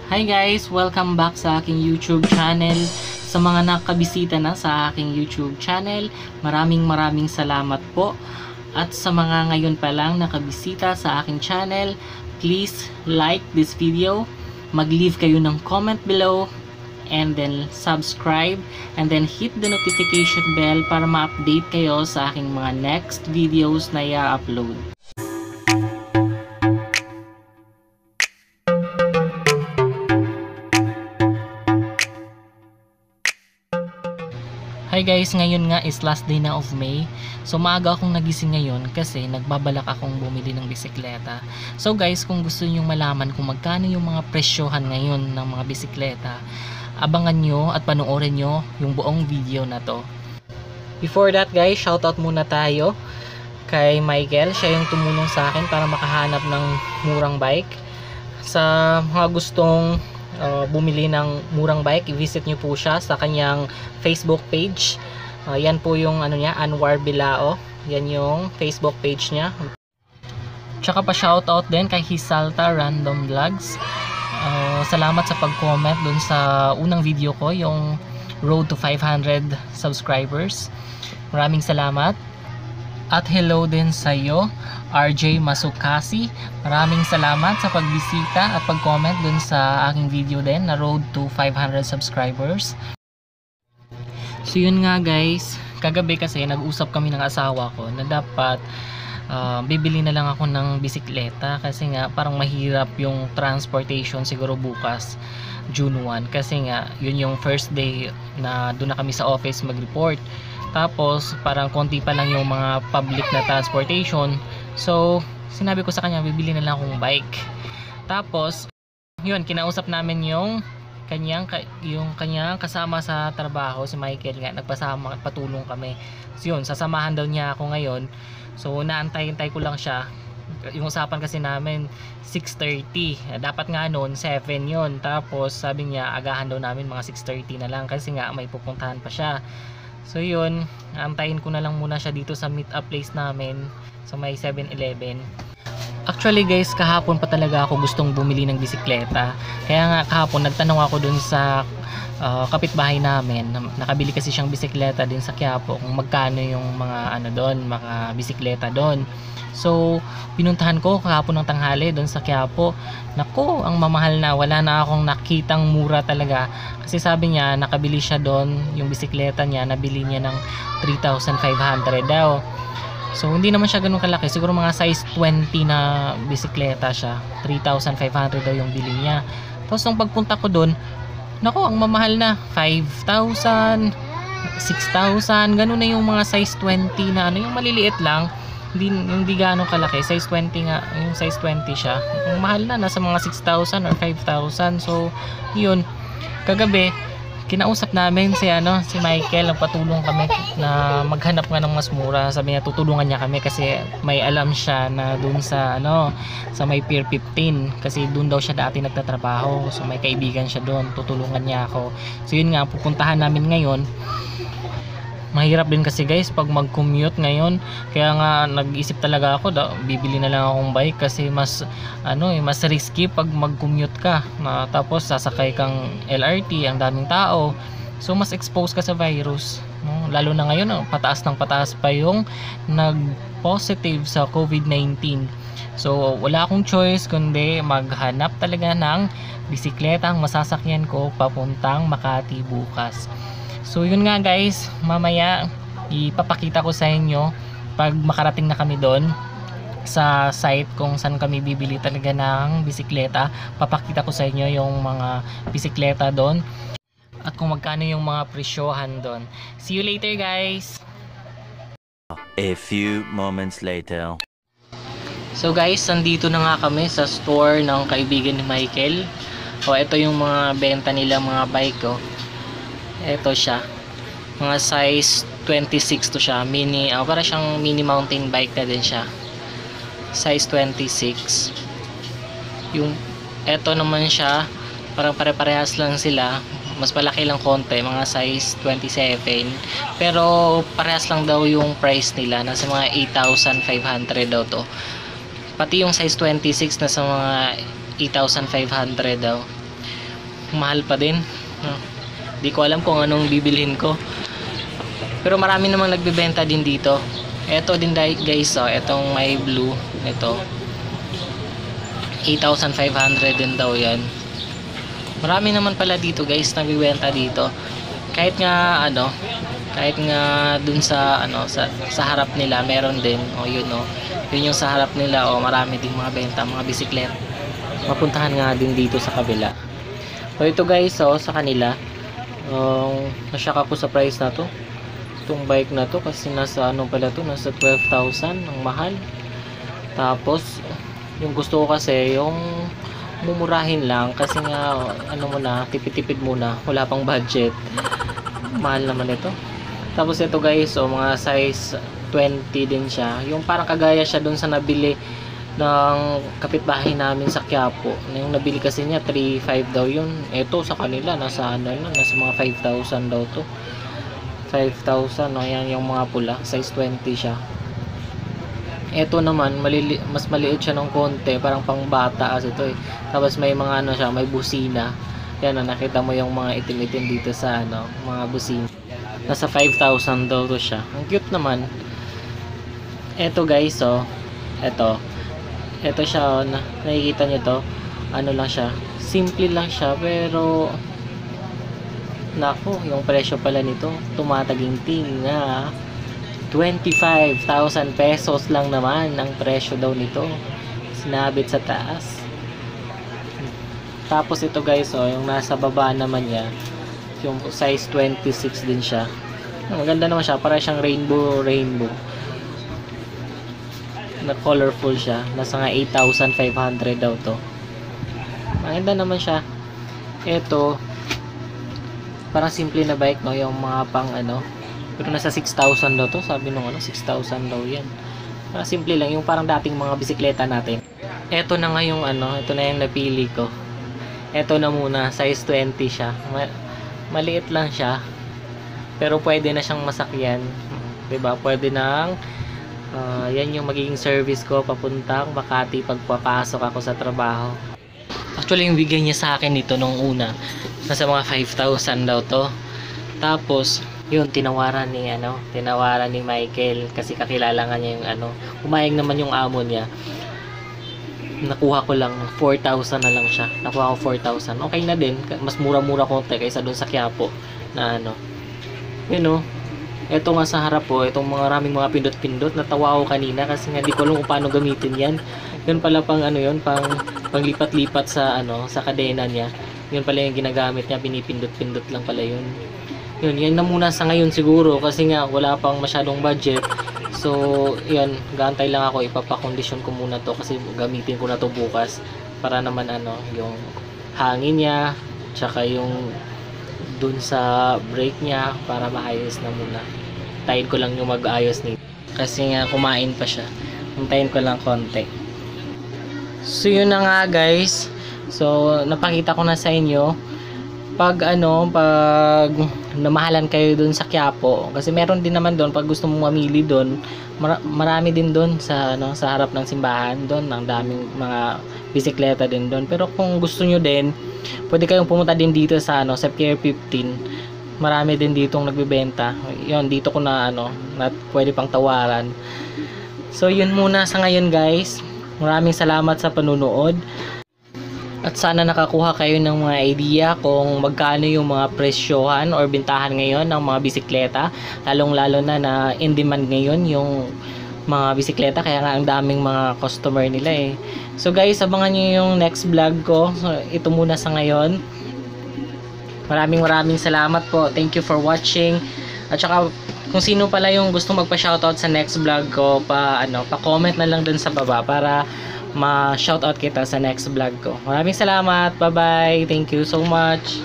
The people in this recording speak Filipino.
Hi guys! Welcome back sa aking YouTube channel. Sa mga nakabisita na sa aking YouTube channel, maraming salamat po. At sa mga ngayon pa lang nakabisita sa aking channel, please like this video, mag-leave kayo ng comment below, and then subscribe, and then hit the notification bell para ma-update kayo sa aking mga next videos na i-upload. Hi guys, ngayon nga is last day na of May. So maaga akong nagising ngayon kasi nagbabalak akong bumili ng bisikleta. So guys, kung gusto niyo malaman kung magkano yung mga presyohan ngayon ng mga bisikleta, abangan nyo at panoorin nyo yung buong video na to. Before that guys, shoutout muna tayo kay Michael. Siya yung tumulong sa akin para makahanap ng murang bike. Sa mga gustong bumili ng murang bike, i-visit nyo po siya sa kanyang Facebook page. Yan po yung ano niya, Anwar Bilao. Yan yung Facebook page niya. Tsaka pa shoutout din kay Hisalta Random Vlogs. Salamat sa pag-comment dun sa unang video ko, yung Road to 500 subscribers. Maraming salamat. At hello din sa iyo, RJ Masukasi. Maraming salamat sa pagbisita at pag-comment dun sa aking video din na Road to 500 subscribers. So yun nga guys, kagabi kasi nag-usap kami ng asawa ko na dapat bibili na lang ako ng bisikleta kasi nga parang mahirap yung transportation siguro bukas June 1 kasi nga yun yung first day na doon na kami sa office mag-report. Tapos parang konti pa lang yung mga public na transportation. So sinabi ko sa kanya bibili na lang akong bike. Tapos yun, kinausap namin yung kanyang kasama sa trabaho, si Michael nga, nagpasama, patulong kami. So yun, sasamahan daw niya ako ngayon. So naantay-antay ko lang siya. Yung usapan kasi namin 6:30, dapat nga noon 7 yun. Tapos sabi niya agahan daw namin mga 6:30 na lang kasi nga may pupuntahan pa siya. So yun, antayin ko na lang muna siya dito sa meet up place namin sa may 7-Eleven. Actually guys, kahapon pa talaga ako gustong bumili ng bisikleta. Kaya nga kahapon nagtanong ako dun sa kapitbahay namin. Nakabili kasi siyang bisikleta din sa Quiapo kung magkano yung mga ano doon, mga bisikleta doon. So pinuntahan ko kahapon ng tanghali doon sa Quiapo. Nako, ang mamahal na, wala na akong nakitang mura talaga. Kasi sabi niya nakabili siya doon, yung bisikleta niya nabili niya ng 3,500 daw. So hindi naman siya ganun kalaki, siguro mga size 20 na bisikleta siya. 3,500 daw yung bili niya. Tapos nung pagpunta ko doon, nako, ang mamahal na, 5,000, 6,000, ganun na yung mga size 20 na ano, yung maliliit lang, hindi gaano kalaki, size 20 nga, yung size 20 siya. Ang mahal na, nasa mga 6,000 or 5,000. So yun, kagabi kinausap namin si Michael, nagpatulong kami na maghanap nga ng mas mura. Sabi niya tutulungan niya kami kasi may alam siya na dun sa sa may Pier 15 kasi dun daw siya dati nagtatrabaho. So may kaibigan siya doon, tutulungan niya ako. So yun nga, pupuntahan namin ngayon. Mahirap din kasi guys pag mag-commute ngayon. Kaya nga nag-isip talaga ako, bibili na lang akong bike kasi mas mas risky pag mag-commute ka. Tapos sasakay kang LRT, ang daming tao. So mas exposed ka sa virus. Lalo na ngayon, pataas ng pataas pa yung nag-positive sa COVID-19. So wala akong choice kundi maghanap talaga ng bisikleta ang masasakyan ko papuntang Makati bukas. So yun nga guys, mamaya ipapakita ko sa inyo pag makarating na kami doon sa site kung saan kami bibili talaga ng bisikleta. Papakita ko sa inyo yung mga bisikleta doon at kung magkano yung mga presyohan doon. See you later guys! A few moments later. So guys, nandito na nga kami sa store ng kaibigan ni Michael. Ito yung mga benta nila, mga bike ko. Ito siya, mga size 26 to siya, mini, para siyang mini mountain bike na din siya, size 26. Yung eto naman siya, parang pare-parehas lang sila, mas malaki lang konti, mga size 27, pero parehas lang daw yung price nila, nasa mga 8,500 daw to. Pati yung size 26 nasa mga 8,500 daw. mahal pa din. Di ko alam kung anong bibilhin ko. Pero marami namang nagbebenta din dito. Ito din guys, itong may blue. Ito 8,500 din daw yan. Marami naman pala dito guys, nagbebenta dito. Kahit nga dun sa sa harap nila meron din. Yun yung sa harap nila, marami ding mga benta, mga bisikleta. Mapuntahan nga din dito sa kabila. Ito guys, sa kanila, nashock ako sa price na to. Itong bike na to kasi nasa nasa 12,000, ang mahal. Tapos yung gusto ko kasi yung mumurahin lang kasi nga tipid-tipid muna, wala pang budget. Mahal naman ito. Tapos ito guys, mga size 20 din siya. Yung parang kagaya siya dun sa nabili ng kapitbahay namin sa Quiapo. Yung nabili kasi niya 3,500 daw yun. Ito sa kanila nasa nasa mga 5,000 daw to. 5,000, yan yung mga pula, size 20 siya. Ito naman mas maliit siya ng konti, parang pangbata kasi ito eh. Tapos may mga siya, may busina. Yan, nakita mo yung mga itim-itim dito sa mga busina. Nasa 5,000 daw to siya. Ang cute naman. Ito guys, ito siya, nakikita nyo to. Lang siya, simple lang siya, pero naku, yung presyo pala nito tumataginting na 25,000 pesos lang naman ang presyo daw nito, sinabit sa taas. Tapos ito guys, yung nasa baba naman niya, yung size 26 din siya. Maganda naman siya, para siyang rainbow na colorful siya. Nasa nga 8,500 daw to. Maganda naman siya. Ito parang simple na bike, yung mga pang pero nasa 6,000 daw to, sabi nung 6,000 daw yan. Parang simple lang, yung parang dating mga bisikleta natin. Ito na nga yung ito na yung napili ko. Ito na muna, size 20 siya. Maliit lang siya, pero pwede na siyang masakyan, 'di ba? Pwede nang yan yung magiging service ko papuntang Makati pagpapasok ako sa trabaho. Actually, yung bigay niya sa akin nito nung una, nasa mga 5,000 daw to. Tapos yun, tinawaran ni Michael kasi kakilala nga niya yung umayag naman yung amo niya. Nakuha ko lang 4,000 na lang siya. Nakuha ko 4,000. Okay na din, mas mura-mura konti kaysa doon sa Quiapo na eto nga sa harap itong maraming mga pindot-pindot. Natawa ako kanina kasi nga di ko alam kung paano gamitin yan. Yun pala pang panglipat-lipat sa sa kadena niya. Yun pala yung ginagamit niya, pinipindot-pindot lang pala yun. Yan na muna sa ngayon siguro kasi nga wala pang masyadong budget. So, yan, gaantay lang ako, ipapakondisyon ko muna to kasi gamitin ko na to bukas para naman yung hangin niya, tsaka yung dun sa brake niya para maayos na muna. Tayin ko lang yung mag-ayos nito kasi nga kumain pa siya. Hintayin ko lang konti. So, yun na nga guys. So, napakita ko na sa inyo pag namahalan kayo dun sa Quiapo, kasi meron din naman doon pag gusto mong mamili doon, marami din doon sa sa harap ng simbahan doon, ang daming mga bisikleta din doon. Pero kung gusto nyo din, pwede kayong pumunta din dito sa sa Pier 15. Marami din ditong nagbebenta. Yon, dito ko na pwede pang tawaran. So yun muna sa ngayon guys. Maraming salamat sa panunood. At sana nakakuha kayo ng mga idea kung magkano yung mga presyohan or bintahan ngayon ng mga bisikleta. Lalong-lalo na in demand ngayon yung mga bisikleta. Kaya nga ang daming mga customer nila eh. So guys, abangan nyo yung next vlog ko. So, ito muna sa ngayon. Maraming salamat po. Thank you for watching. At saka kung sino pala yung gusto magpa-shoutout sa next vlog ko, pa-comment na lang dun sa baba para ma-shoutout kita sa next vlog ko. Maraming salamat. Bye-bye. Thank you so much.